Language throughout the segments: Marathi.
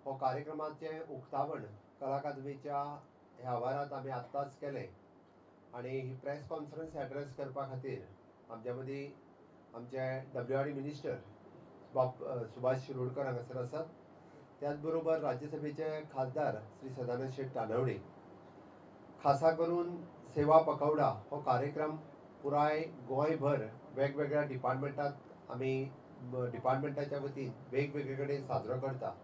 हो कार्यक्रमाचे उक्तावण कला अकादमीच्या ह्या आवारात आम्ही आत्ताच केले आणि ही प्रेस कॉन्फरन्स ॲड्रेस करपा खातीर आमच्या मदीं आमचे WRD मिनिस्टर सुभाष शिरोडकर हांगासर आसात. त्याच बरोबर राज्यसभेचे खासदार श्री सदानंद शेट तानवडे. खासा करून सेवा पखवडा हो कार्यक्रम पुराय गोंयभर वेगवेगळ्या डिपार्टमेंटात आमी डिपार्टमेंटाच्या वतीन वेगवेगळे कडेन साजरो करता.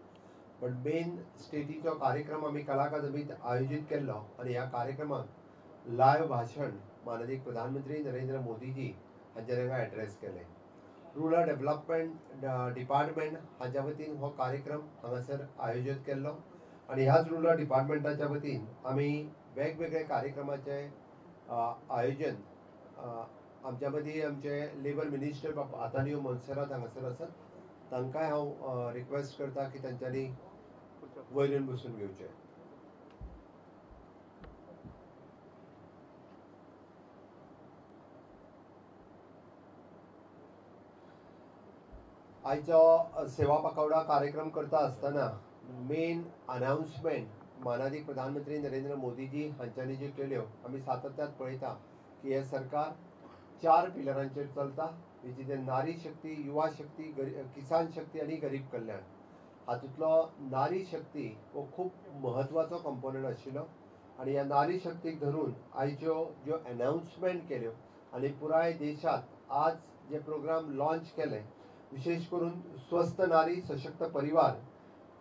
पण मेन स्टेटीचो कार्यक्रम आमी कला अकादमीत आयोजीत केल्लो आनी ह्या कार्यक्रमाक लायव्ह भाशण माननीय प्रधानमंत्री नरेंद्र मोदीजी हांचे हांगा एड्रेस केले. रुरल डेव्हलपमेंट डिपार्टमेंट हांच्या वतीन हो कार्यक्रम हांगासर आयोजीत केल्लो आनी ह्याच रुरल डिपार्टमेंटाच्या वतीन आमी वेगवेगळे कार्यक्रमाचे आयोजन आमच्या मदीं आमचे लेबर मिनिस्टर आतानियो मोन्सेरात हांगासर आसात. तांकांय हांव रिक्वेस्ट करता की तांच्यांनी वयल्यान बसून घेवचे. आयचो सेवा पखवडा कार्यक्रम करता आसतना मेन अनाउन्समेंट माननीय प्रधानमंत्री नरेंद्र मोदीजी हांच्यांनी ज्यो केल्यो आमी सातत्यान पळयता की हे सरकार 4 पिलरांचेर चलता, जी नारी शक्ती, युवा शक्ती, किसान शक्ती आनी गरीब कल्याण. हातूंतलो नारी शक्ती हो खूब महत्वाचो कंपोनंट आशिल्लो आनी ह्या नारी शक्तीक धरून आयच्यो ज्यो अनाउन्समेंट केल्यो आनी पुराय देशात आज जे प्रोग्राम लॉन्च केले, विशेष करून स्वस्थ नारी सशक्त परिवार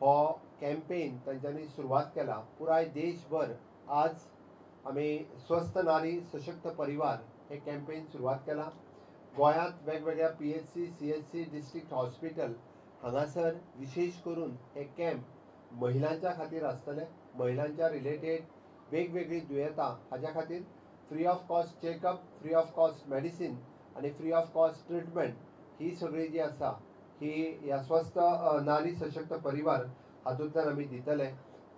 हो कॅम्पेन तांच्यांनी सुरवात केला. पुराय देशभर आज आमी स्वस्थ नारी सशक्त परिवार हे कॅम्पेन सुरवात केला. गोंयांत वेगवेगळ्या PHC, CHC, डिस्ट्रिक्ट हॉस्पिटल हांगासर विशेष करून हे कॅम्प महिलांच्या खातीर आसतले. महिलांच्या रिलेटेड वेगवेगळी दुयेंतां हाच्या खातीर free of cost checkup, free of cost medicine आनी फ्री ऑफ कॉस्ट ट्रिटमेंट ही सगळी जी आसा ही ह्या स्वस्थ नारी सशक्त परिवार हातूंतल्यान आमी दितले.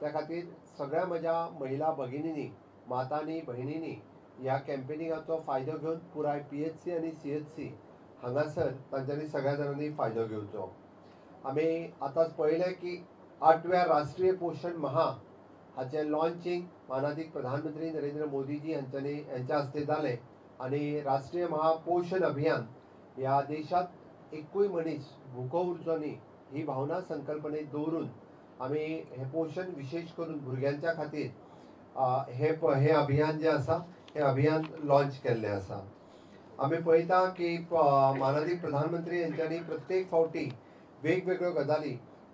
त्या खातीर सगळ्या म्हज्या महिला भगिनींनी, मातांनी, भयणींनी ह्या कॅम्पेनिंगाचो फायदो घेवन पुराय PHC आनी CHC हांगासर तांच्यांनी सगळ्या जाणांनी फायदो घेवचो. आमी आतांच पळयलें की 8व्या राष्ट्रीय पोषण माह हाचें लॉन्चिंग माननीय प्रधानमंत्री नरेंद्र मोदीजी हांच्या हस्ते जालें आनी राष्ट्रीय पोषण अभियान ह्या देशात एकूय मनीस भुको उरचो न्ही ही भावना संकल्पनेत दवरून आमी हे पोषण विशेष करून भुरग्यांच्या खातीर हे अभियान जे आसा हे अभियान लॉन्च केल्लें आसा. आमी पळयता की माननीय प्रधानमंत्री हांच्यांनी प्रत्येक फावटी वेगवेगळ्यो गजाली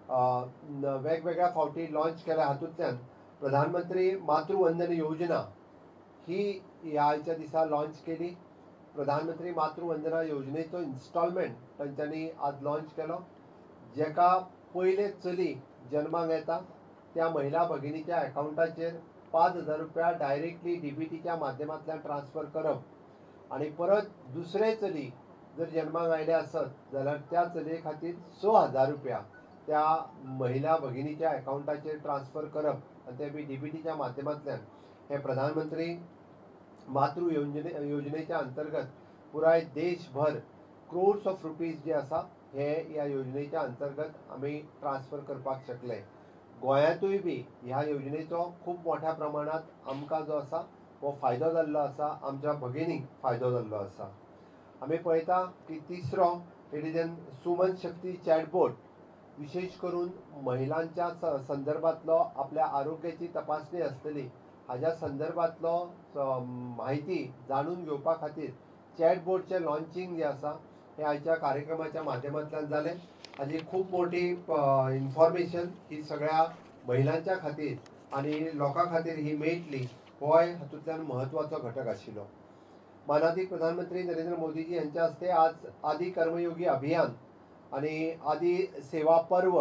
वेगवेगळ्या फावटी लॉन्च केल्या. हातूंतल्यान प्रधानमंत्री मातृवंदन योजना ही ह्या आयच्या दिसा लॉन्च केली. प्रधानमंत्री मातृवंदना योजनेचो इन्स्टॉलमेंट तांच्यांनी आज लॉन्च केलो. जेका पयले चली जल्माक येता त्या महिला भगिनीच्या अकाउंटाचेर 5,000 रुपया डायरेक्टली DBTच्या माध्यमांतल्यान ट्रान्सफर करप आनी परत दुसरे चली जर जल्माक आयले आसत जाल्यार त्या चलये खातीर 6,000 रुपया त्या महिला भगिनीच्या अकाउंटाचेर ट्रान्सफर करप आनी ते बी DBTच्या माध्यमांतल्यान हे प्रधानमंत्री मातृ योजनेच्या अंतर्गत पुराय देशभर क्रोर्स ऑफ रुपीज जे आसा हे ह्या योजनेच्या अंतर्गत आमी ट्रान्सफर करपाक शकले. गोंयांतूय बी ह्या योजनेचो खूब मोठ्या प्रमाणात आमकां जो आसा हो फायदो जाल्लो आसा, आमच्या भगिनीक फायदो जाल्लो आसा. आमी पळयता की तिसरो एडिजन सुमन शक्ती चॅटबोट विशेष करून महिलांच्या संदर्भातलो आपल्या आरोग्याची तपासणी आसतली हाज्या संदर्भातलो म्हायती जाणून घेवपा खातीर चॅटबोटचें लॉन्चिंग जें आसा हे आयच्या कार्यक्रमाच्या माध्यमांतल्यान जालें. हाजी खूब मोठी इन्फॉर्मेशन ही सगळ्या महिलांच्या खातीर आनी लोकां खातीर ही मेळटली होय हातूंतल्यान म्हत्वाचो घटक आशिल्लो. माननीय प्रधानमंत्री नरेंद्र मोदीजी हांच्या हस्ते आज आदी कर्मयोगी अभियान आनी आदी सेवा पर्व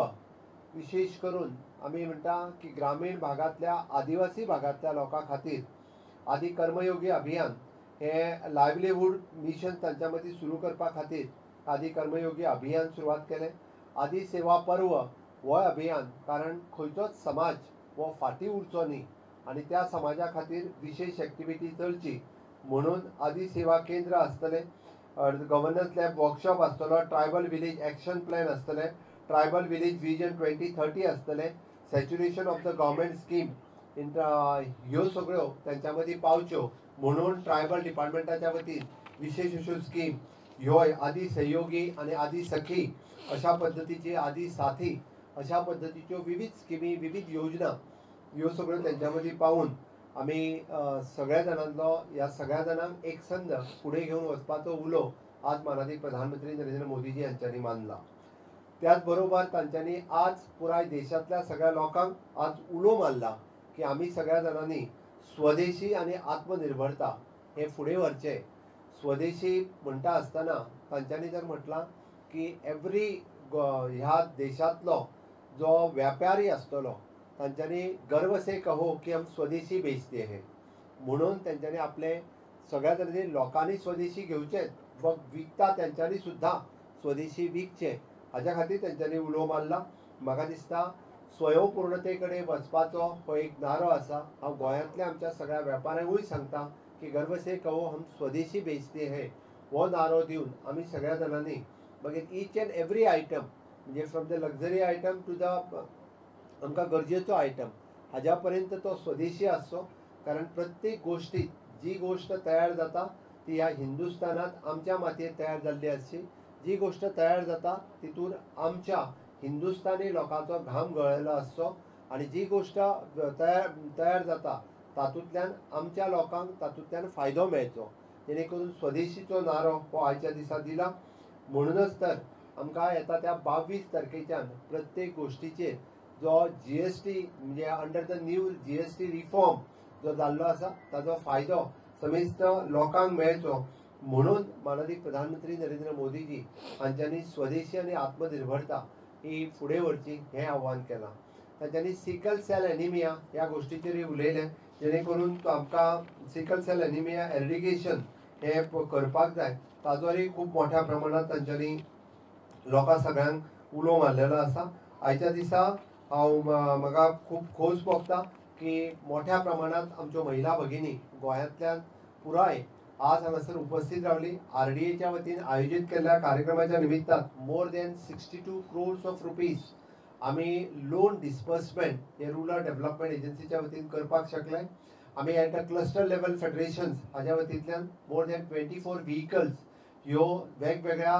विशेष करून आमी म्हणटा की ग्रामीण भागांतल्या आदिवासी भागांतल्या लोकां खातीर आदी कर्मयोगी अभियान हे लायव्हलीहूड मिशन तांच्या मदीं सुरू करपा खातीर आदी कर्मयोगी अभियान सुरवात केलें. आदी सेवा पर्व हो अभियान कारण खंयचोच समाज हो फाटीं उरचो न्ही आनी त्या समाजा खातीर विशेष एक्टिविटी चलची म्हणून आदी सेवा केंद्र आसतलें, गव्हर्नन्स लॅब वर्कशॉप आसतलो, ट्रायबल विलेज एक्शन प्लॅन आसतलें, ट्रायबल विलेज विजन 2030 आसतलें, saturation of the government scheme ह्यो सगळ्यो त्यांच्या मदीं पावच्यो म्हणून ट्रायबल डिपार्टमेंटाच्या वतीन विशेष अश्यो स्कीम ह्यो आदी सहयोगी आणि आदी सखी अशा पद्धतीची आदी साथी अशा पद्धतीच्यो विविध स्किमी विविध योजना ह्यो सगळ्यो त्यांच्या मदीं पावून आमी सगळ्या जाणांतलो ह्या सगळ्या जाणांक एकसंद फुडें घेवन वचपाचो उलो आज माननीय प्रधानमंत्री नरेंद्र मोदीजी हांच्यांनी मांडला. त्याच बरोबर तांच्यांनी आज पुराय देशांतल्या सगळ्या लोकांक आज उलो मारला की आमी सगळ्या जाणांनी स्वदेशी आणि आत्मनिर्भरता हे फुडें व्हरचें. स्वदेशी म्हणटा आसतना तांच्यांनी जर म्हटलां की एवरी ह्या देशांतलो जो व्यापारी आसतलो तांच्यांनी गर्व से कहो की हम स्वदेशी बेचते हैं म्हणून तांच्यांनी आपले सगळ्या तरेचे लोकांनी स्वदेशी घेवचेच व विकता तांच्यांनी सुद्धा स्वदेशी विकचे हाच्या खातीर तांच्यांनी उलो मारला. म्हाका दिसता स्वयंपूर्णते कडेन वचपाचो हो एक नारो आसा. हांव गोंयांतल्या आमच्या सगळ्या वेपाऱ्यांकूय सांगता की गर्व से कहो हम स्वदेशी बेचते हैं हो नारो दिवन आमी सगळ्या जाणांनी मागीर ईच एंड एवरी आयटम म्हणजे from the luxury item to the आमकां गरजेचो आयटम हाज्या पर्यंत तो स्वदेशी आसचो. कारण प्रत्येक गोश्टीत जी गोश्ट तयार जाता ती ह्या हिंदुस्थानात आमच्या मातयेंत तयार जाल्ली आसची. जी गोश्ट तयार जाता तितून आमच्या हिंदुस्थानी लोकांचो घाम गळयलो आसचो आणि जी गोश्ट तयार जाता तातूंतल्यान आमच्या लोकांक तातूंतल्यान फायदो मेळचो. जेणे करून स्वदेशीचो नारो हो आयच्या दिसा दिला. म्हणूनच तर आमकां येता त्या 22 तारखेच्यान प्रत्येक गोश्टीचेर जो GST म्हणजे under the new GST reform जो जाल्लो आसा ताजो फायदो समेस्त लोकांक मेळचो म्हणून माननीय प्रधानमंत्री नरेंद्र मोदीजी हांच्यांनी स्वदेशी आणि आत्मनिर्भरता ही फुडें व्हरची हें आव्हान केलां. तांच्यांनी सिकल सेल एनिमिया ह्या गोश्टीचेरूय उलयलें जेणे करून आमकां सिकल सेल एनिमिया एरडिकेशन हें करपाक जाय. ताजोय खूब मोठ्या प्रमाणात तांच्यांनी लोकां सगळ्यांक उलो मारलेलो आसा. आयच्या दिसा हांव म्हाका खूब खोस भोगता की मोठ्या प्रमाणात आमच्यो महिला भगिनी गोंयांतल्यान पुराय आज हांगासर उपस्थित रावली. RDAच्या वतीन आयोजीत केल्ल्या कार्यक्रमाच्या निमित्तान more than 62 crores of rupees आमी लोन डिस्बर्समेंट हे रुरल डेव्हलपमेंट एजन्सीच्या वतीन करपाक शकले. आमी at the cluster level federations हाज्या वतींतल्यान मोर देन 24 व्हेकल्स ह्यो वेगवेगळ्या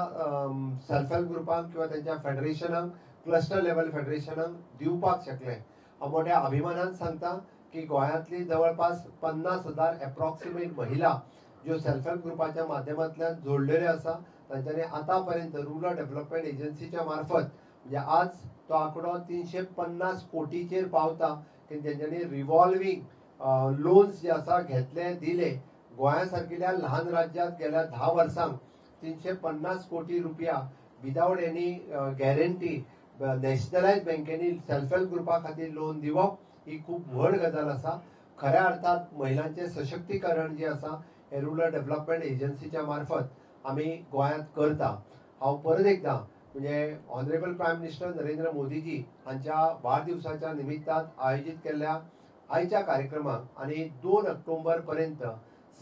सेल्फ हेल्प ग्रुपांक किंवा त्यांच्या फेडरेशनांक क्लस्टर लेवल फेडरेशनांक दिवपाक शकले. हांव मोठ्या अभिमानान सांगता की गोंयांतली जवळपास 50,000 एप्रॉक्सिमेट महिला ज्यो सेल्फ हेल्प ग्रुपाच्या माध्यमांतल्यान जोडलेल्यो आसा तांच्यांनी आतां पर्यंत रुरल डेव्हलपमेंट एजन्सीच्या मार्फत म्हणजे आज तो आंकडो 350 कोटीचेर पावता की तेंच्यांनी रिव्हॉल्विंग लोन्स जे आसा घेतले दिले. गोंया सारकिल्या ल्हान राज्यांत गेल्या 10 वर्सांक 350 कोटी रुपया विदाउट एनी गॅरंटी नॅशनलायज बँकेनी सेल्फ हेल्प ग्रुपा खातीर लोन दिवप ही खूब व्हड गजाल आसा. खऱ्या अर्थात महिलांचे सशक्तीकरण जे आसा हे रुरल डेव्हलपमेंट एजन्सीच्या मार्फत आमी गोंयांत करता. हांव परत एकदां म्हणजे honourable prime minister Narendra Modiji हांच्या वाडदिवसाच्या निमित्तान आयोजीत केल्ल्या आयच्या कार्यक्रमाक आणि 2 ऑक्टोबर पर्यंत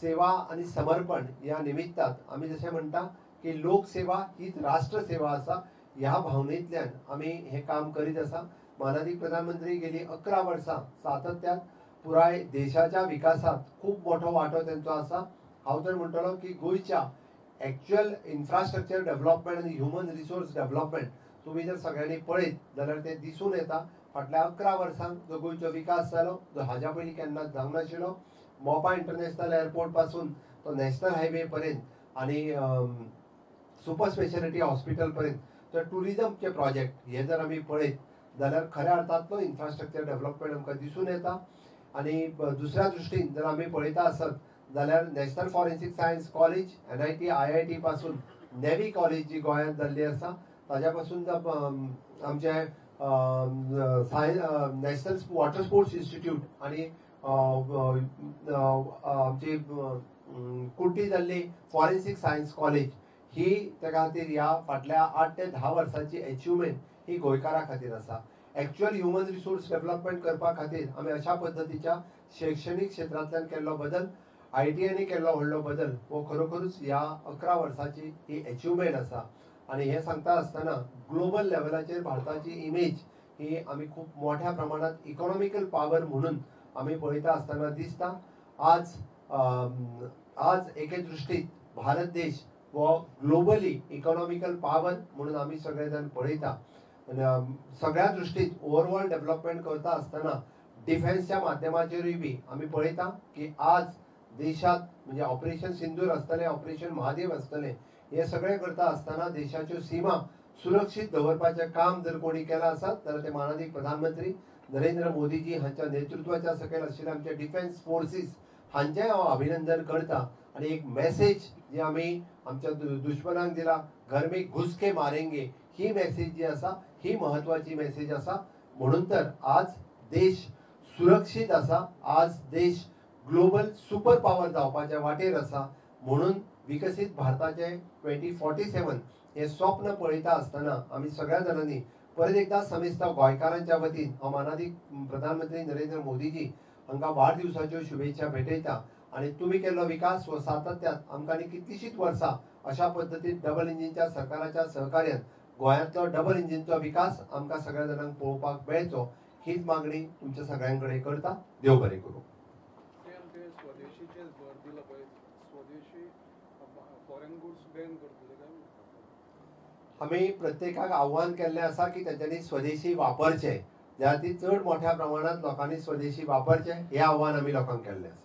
सेवा आणि समर्पण या निमित्तान आमी जशें म्हणटा की लोकसेवा हीच राष्ट्रसेवा आसा ह्या भावनेंतल्यान आमी हें काम करीत आसा. माननीय प्रधानमंत्री गेली 11 वर्सां सातत्यान पुराय देशाच्या विकासात खूब मोठो वांटो तेंचो आसा. हांव तर म्हणटलो की गोंयच्या एक्चुअल इन्फ्रास्ट्रक्चर डेव्हलपमेंट आनी ह्युमन रिसोर्स डेव्हलपमेंट तुमी जर सगळ्यांनी पळयत जाल्यार ते दिसून येता. फाटल्या 11 वर्सांक जो गोंयचो विकास जालो जो हाज्या पयलीं केन्नाच जावंक नाशिल्लो. मोपा इंटरनॅशनल एअरपोर्ट पासून तो नॅशनल हायवे पर्यंत आनी सुपर स्पेशालिटी हॉस्पिटल पर्यंत तर टुरिजमचे प्रोजेक्ट हे जर आमी पळयत जाल्यार खऱ्या अर्थांतलो इन्फ्रास्ट्रक्चर डेव्हलपमेंट आमकां दिसून येता. आणि दुसऱ्या दृश्टीन जर आमी पळयता आसत जाल्यार national forensic science college NIT IIT पासून नेवी कॉलेज जी गोंयांत जाल्ली आसा ताज्या पासून आमचे नॅशनल वॉटर स्पोर्ट्स इन्स्टिट्यूट आणि आमची कुर्टी जाल्ली फॉरेन्सिक सायन्स कॉलेज ही त्या खातीर ह्या फाटल्या 8 ते 10 वर्सांची अचिव्हमेंट ही गोंयकारा खातीर आसा. एक्चुअल ह्युमन रिसोर्स डेव्हलपमेंट करपा खातीर आमी अशा पद्धतीच्या शैक्षणीक क्षेत्रांतल्यान केल्लो बदल ITआयनी केल्लो व्हडलो बदल हो खरोखरूच ह्या 11 वर्सांची ही अचिव्हमेंट आसा. आणि हे सांगता आसतना ग्लोबल लेवलाचेर भारताची इमेज ही आम्ही खूप मोठ्या प्रमाणात इकॉनॉमिकल पॉवर म्हणून आम्ही पळयता असताना दिसता. आज एके दृष्टीत भारत देश वो ग्लोबली इकॉनॉमिकल पॉवर म्हणून आम्ही सगळेजण पळयता. सगळ्या दृष्टीत ओव्हरऑल डेव्हलपमेंट करता असताना डिफेन्सच्या माध्यमाचेरूय बी आम्ही पळयता की आज देशात म्हणजे ऑपरेशन सिंदूर असतले, ऑपरेशन महादेव असतले, हे सगळे करता असताना देशाच्यो सीमा सुरक्षित दवरपाचें काम जर कोणी केलां आसत जाल्यार ते माननीय प्रधानमंत्री नरेंद्र मोदीजी हांच्या नेतृत्वाच्या सकयल आशिल्ले आमचे डिफेन्स फोर्सीस हांचें हांव अभिनंदन करता. आणि एक मेसेज जी आम्ही आमच्या दुश्मनांक दिला, घर में घुस के मारेंगे, ही मेसेज जी आसा ही महत्वाची मेसेज आसा. म्हणून तर आज देश सुरक्षित आसा, आज देश ग्लोबल सुपर पॉवर जावपाच्या वाटेर आसा. म्हणून विकसित भारताचे 2047 हे स्वप्न पळयता असताना आम्ही सगळ्या जाणांनी परत एकदा समेस्त गोंयकारांच्या वतीन हांव माननीय प्रधानमंत्री नरेंद्र मोदीजी हांकां वाडदिवसाच्यो शुभेच्छा भेटयता. आणि तुम्ही केल्लो विकास व सातत्यात आमकां कितलीशींच वर्सां अशा पद्दतीन डबल इंजिनच्या सरकाराच्या सहकार्यान गोंयांतलो डबल इंजिनचो विकास आमकां सगळ्या जाणांक पळोवपाक मेळचो, हीच मागणी तुमच्या सगळ्यां कडेन करता. देव बरें करूं. आम्ही प्रत्येकाक आव्हान केल्लें आसा की तेंच्यांनी स्वदेशी वापरचे, ज्या ती चड मोठ्या प्रमाणात लोकांनी स्वदेशी वापरचे, हे आव्हान आम्ही लोकांक केल्लें आसा.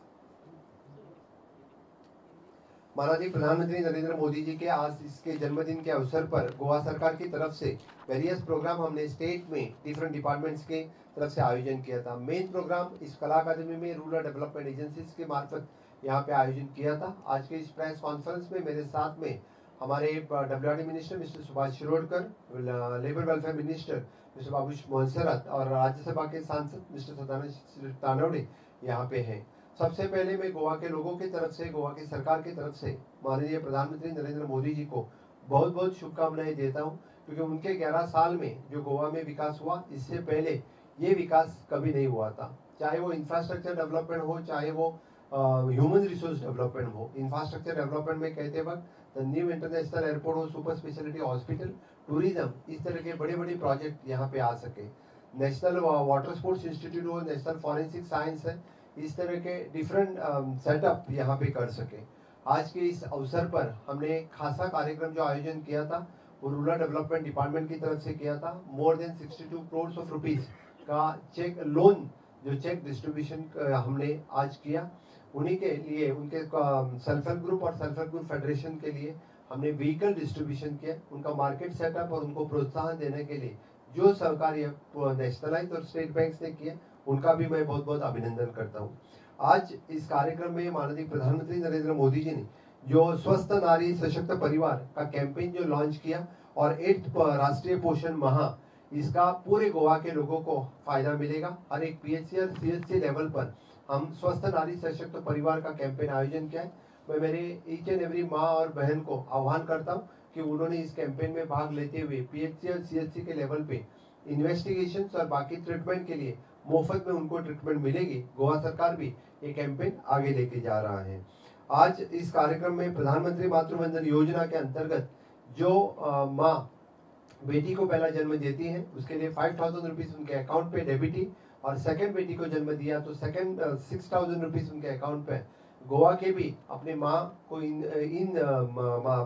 माननीय प्रधानमंत्री नरेंद्र मोदी जी के आज इसके जन्मदिन के अवसर पर गोवा सरकार की तरफ से वेरियस प्रोग्राम हमने स्टेट में डिफरेंट डिपार्टमेंट्स के तरफ से आयोजन किया था. मेन प्रोग्राम इस कला अकादमी में रूरल डेवलपमेंट एजेंसीज के मार्फत यहाँ पे आयोजन किया था. आज के इस प्रेस कॉन्फ्रेंस में मेरे साथ में हमारे WRD minister mister Subhash Shirodkar, labour welfare minister mister Babush Monserrate और राज्यसभा के सांसद मिस्टर सदानंद तानवड़े यहाँ पे हैं. सबसे पहले मैं गोवा के लोगों की तरफ से, गोवा की सरकार की तरफ से माननीय प्रधानमंत्री नरेंद्र मोदी जी को बहुत बहुत शुभकामनाएं देता हूं, क्योंकि उनके 11 साल में जो गोवा में विकास हुआ, इससे पहले ये विकास कभी नहीं हुआ था. चाहे वो इंफ्रास्ट्रक्चर डेवलपमेंट हो, चाहे वो ह्यूमन रिसोर्स डेवलपमेंट हो. इंफ्रास्ट्रक्चर डेवलपमेंट में कहते वक्त न्यू इंटरनेशनल एयरपोर्ट हो, सुपर स्पेशलिटी हॉस्पिटल, टूरिज्म, इस तरह के बड़े बड़े प्रोजेक्ट यहाँ पे आ सके. नेशनल वाटर स्पोर्ट्स इंस्टीट्यूट हो, नेशनल फॉरेंसिक साइंस है, इस तरह के डिफरेंट सेटअप यहाँ पे कर सके. आज के इस अवसर पर हमने खासा कार्यक्रम जो आयोजन किया था वो रूरल डेवलपमेंट डिपार्टमेंट की तरफ से किया था. More than 62 crore of rupees का चेक लोन जो चेक डिस्ट्रीब्यूशन हमने आज किया. उन्हीं के लिए, उनके सेल्फ हेल्प ग्रुप और सेल्फ हेल्प ग्रुप फेडरेशन के लिए हमने व्हीकल डिस्ट्रीब्यूशन किया. उनका मार्केट सेटअप और उनको प्रोत्साहन देने के लिए जो सहकार्य नेशनलाइज और स्टेट बैंक ने किया, उनका भी मैं बहुत बहुत अभिनंदन करता हूँ. आज इस कार्यक्रम में माननीय प्रधानमंत्री नरेंद्र मोदी जी ने जो स्वस्थ नारी सशक्त परिवार का कैंपेन जो लॉन्च किया और 8th राष्ट्रीय पोषण माह, इसका पूरे गोवा के लोगों को फायदा मिलेगा. हर एक पीएचसी और सीएचसी लेवल पर हम स्वस्थ नारी सशक्त परिवार का कैंपेन आयोजन किया है. मैं मेरे ईच एंड एवरी माँ और बहन को आह्वान करता हूँ कि उन्होंने इस कैंपेन में भाग लेते हुए पीएचसी और सीएचसी के लेवल पे इन्वेस्टिगेशन और बाकी ट्रीटमेंट के लिए मुफ्त में उनको ट्रीटमेंट मिलेगी. गोवा सरकार भी ये कैंपेन आगे लेके जा रहा है. आज इस कार्यक्रम में प्रधानमंत्री मातृवंदन योजना के अंतर्गत जो माँ बेटी को पहला जन्म देती है, उसके लिए 5000 रुपीज उनके अकाउंट पे डेबिटी, और सेकंड बेटी को जन्म दिया तो सेकंड 6000 रुपीज उनके अकाउंट पे. गोवा के भी अपनी माँ को इन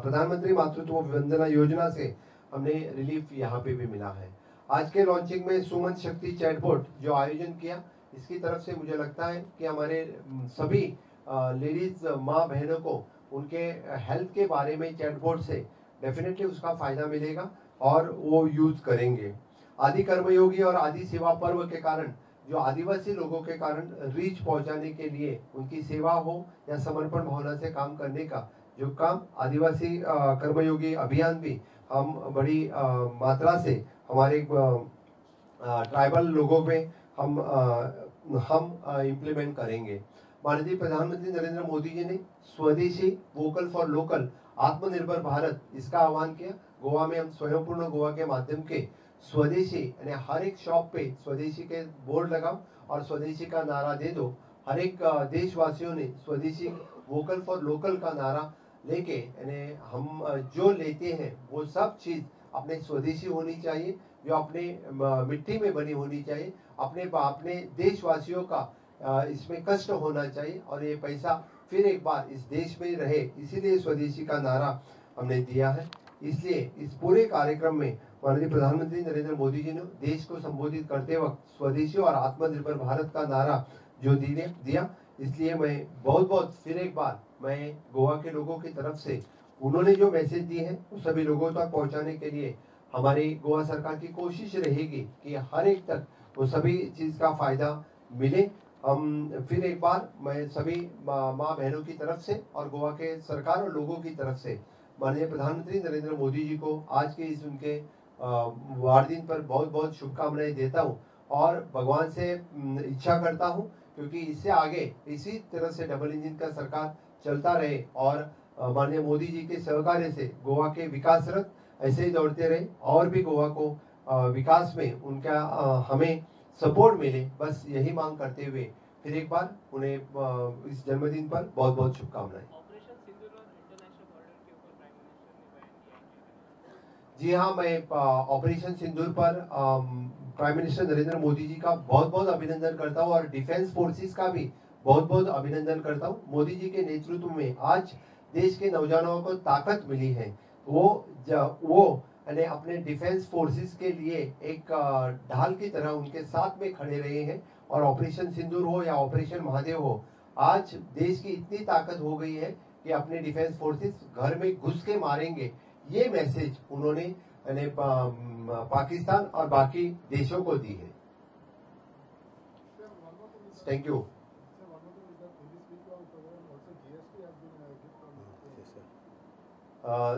प्रधानमंत्री मातृत्व वंदना योजना से हमने रिलीफ यहाँ पे भी मिला है. आज के लॉन्चिंग में सुमन शक्ति चैटबोट जो आयोजन किया, इसकी तरफ से मुझे लगता है कि हमारे सभी लेडीज माँ बहनों को उनके हेल्थ के बारे में चैटबोट से डेफिनेटली उसका फायदा मिलेगा और वो यूज करेंगे. आदि कर्मयोगी और आदि सेवा पर्व के कारण जो आदिवासी लोगों के कारण रीच पहुंचाने के लिए उनकी सेवा हो या समर्पण भावना से काम करने का जो काम आदिवासी कर्मयोगी अभियान भी हम बड़ी मात्रा से हमारे ट्राइबल लोगों पे हम इम्प्लीमेंट करेंगे. माननीय प्रधानमंत्री नरेंद्र मोदी जी ने स्वदेशी वोकल फॉर लोकल आत्मनिर्भर भारत इसका आह्वान किया. गोवा में हम स्वयंपूर्ण गोवा के माध्यम के स्वदेशी यानी हर एक शॉप पे स्वदेशी के बोर्ड लगाओ और स्वदेशी का नारा दे दो. हर एक देशवासियों ने स्वदेशी वोकल फॉर लोकल का नारा लेके यानी हम जो लेते हैं वो सब चीज अपने स्वदेशी होनी चाहिए. जो अपने मिट्टी में बनी होनी चाहिए। अपने देशवासियों का इसमें कष्ट होना चाहिए और ये पैसा फिर एक बार इस देश में रहे, इसीलिए स्वदेशी का नारा हमने दिया है। इसलिए इस पूरे कार्यक्रम में माननीय प्रधानमंत्री नरेंद्र मोदी जी ने देश को संबोधित करते वक्त स्वदेशी और आत्मनिर्भर भारत का नारा जो दिया, इसलिए मैं बहुत बहुत फिर एक बार मैं गोवा के लोगों की तरफ से उन्होंने जो मैसेज दिए हैं वो सभी लोगों तक पहुंचाने के लिए हमारी गोवा सरकार की कोशिश रहेगी कि हर एक तक वो सभी चीज का फायदा मिले। हम फिर एक बार मैं सभी माँ बहनों की तरफ से और गोवा के सरकार और लोगों की तरफ से माननीय प्रधानमंत्री नरेंद्र मोदी जी को आज के इस उनके वार दिन पर बहुत बहुत शुभकामनाएं देता हूँ और भगवान से इच्छा करता हूँ क्योंकि इससे आगे इसी तरह से डबल इंजन का सरकार चलता रहे और माननीय मोदी जी के सहकार्य से गोवा के विकास रथ ऐसे ही दौड़ते रहे और भी गोवा को विकास में उनका हमें सपोर्ट मिले, बस यही मांग करते हुए फिर एक बार उन्हें इस जन्मदिन पर बहुत बहुत शुभकामनाएं। जी हाँ, मैं ऑपरेशन सिंदूर पर प्राइम मिनिस्टर नरेंद्र मोदी जी का बहुत बहुत अभिनंदन करता हूँ और डिफेंस फोर्सेस का भी बहुत बहुत अभिनंदन करता हूँ। मोदी जी के नेतृत्व में आज देश के नौजवानों को ताकत मिली है। वो अपने डिफेंस फोर्सेस के लिए एक ढाल की तरह उनके साथ में खड़े रहे हैं और ऑपरेशन सिंदूर हो या ऑपरेशन महादेव हो, आज देश की इतनी ताकत हो गई है कि अपने डिफेंस फोर्सेस घर में घुस के मारेंगे। ये मैसेज उन्होंने पाकिस्तान और बाकी देशों को दी है। Thank you.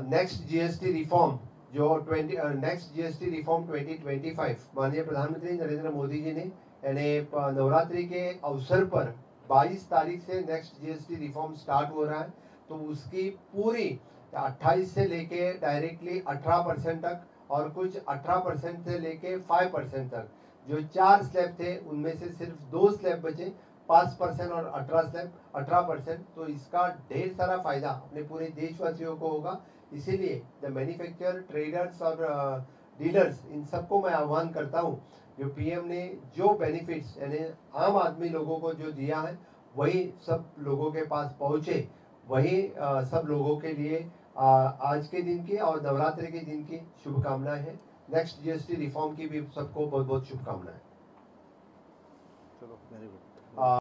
Next GST reform जो नेक्स्ट जीएसटी रिफॉर्म 2025 माननीय प्रधानमंत्री नरेंद्र मोदी जी ने नवरात्रि के अवसर पर 22 तारीख से नेक्स्ट जीएसटी रिफॉर्म स्टार्ट हो रहा है, तो उसकी पूरी 28 से लेके डायरेक्टली 18% तक और कुछ 18% से लेके 5% तक जो 4 स्लैब थे उनमें से सिर्फ 2 स्लैब बचे, 5% और 18%। तो इसका ढेर सारा फायदा अपने पूरे देशवासियों को होगा। इसीलिए द मैन्युफैक्चरर, ट्रेडर्स और डीलर्स इन सबको मैं आह्वान करता हूँ, जो पीएम ने जो बेनिफिट्स यानी आम आदमी लोगों को जो दिया है वही सब लोगों के पास पहुँचे, वही सब लोगों के लिए आज के दिन की और नवरात्रि के दिन की शुभकामनाएं हैं। नेक्स्ट जीएसटी रिफॉर्म की भी सबको बहुत बहुत शुभकामनाएं। चलो, वेरी गुड।